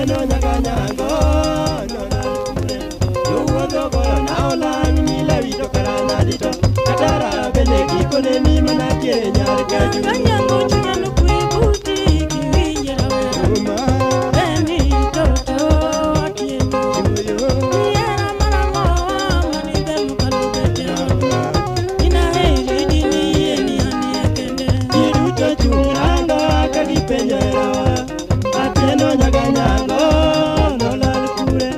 atieno nyaka nyango nolal kure yowuodho goyo naolang mila wito karana dito katara bende gikone ni mana tiere nyar gaju kanyango chunyalo kwe buti kiwinjera wera beni toto atieno yera maramo manide mukalubete ina heri dini yeni aniekende jiruto chunganga kagipenjera atieno nyaka nyango nolal kure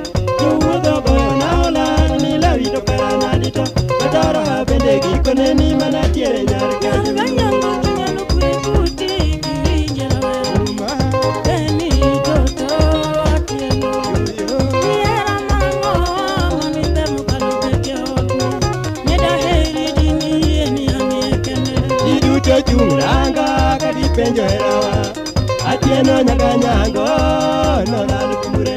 yowuodho goyo naolang mila wito karana dito katara bende gikone ni mana tiere nyar gaju kanyango chunyalo kwe buti kiwinjera wera beni toto atieno yera maramo manide mukalubete nyeda heri dini yeni aniekende jiduto chunganga kagipenjera atieno nyaka nyango nolal kure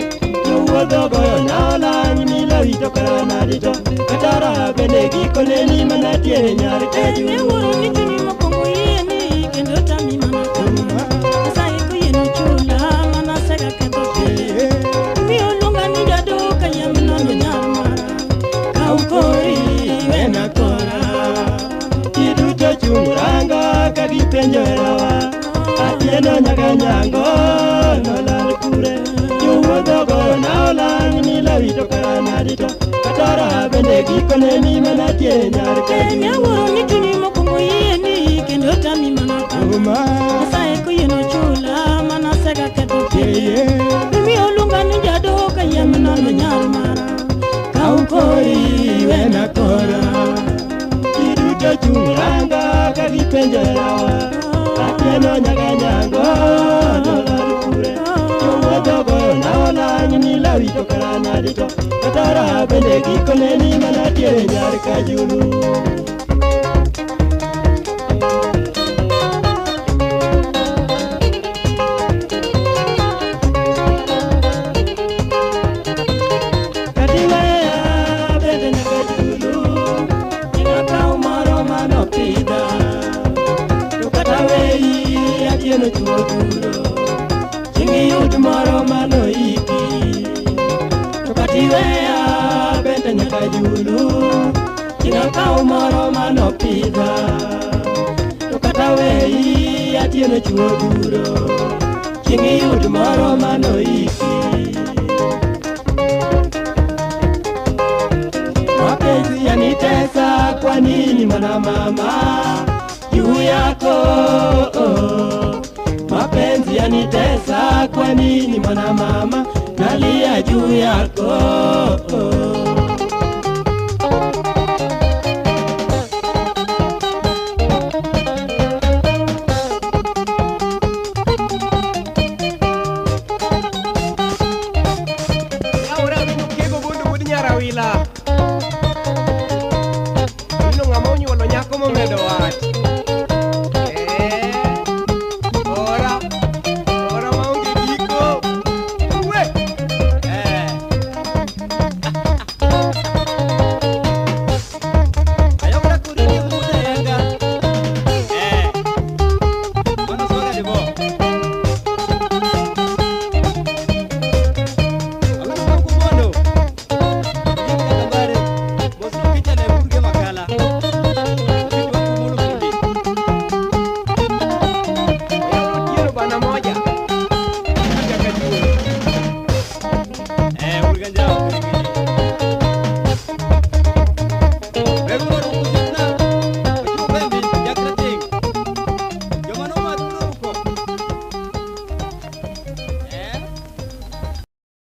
yowuodho goyo naolang mila wito karana dito katara bende gikone ni mana tiere nyar gaju ne woro ni chuni mokongo yeni kendo tami mana kama sai ko yeno chula mana sega kendo pile mi olunga ni jado kayamna no nyamara kaukori wena kora jiduto chunganga kagipenjera atieno nyaka nyango nolal kure yowuodho goyo naolang mila wito karana dito katara bende gikone ni mana tiere nyar gaju ne woro ni chuni mokongo yeni kendo tami mana kama sai ko yeno chula mana sega kendo pile mi olunga ni jado kayamna no nyamara kaukori wena kora jiduto chunganga kagipenjera atieno nyaka nyango nolal kure yowuodho goyo naolang mila wito karana dito katara bende gikone ni mana tiere nyar kajulu atieno chuo duro chingi yud moro mano iki to katiweya bende nyaka julu chinga kaw moro mano pidha to kata weyi atieno chuo duro chingi yud moro mano iki mapenzi yanitesa kwa nini mwana mama juu yako mapenzi yanitesa kwa nini mwana mama nalia juu yako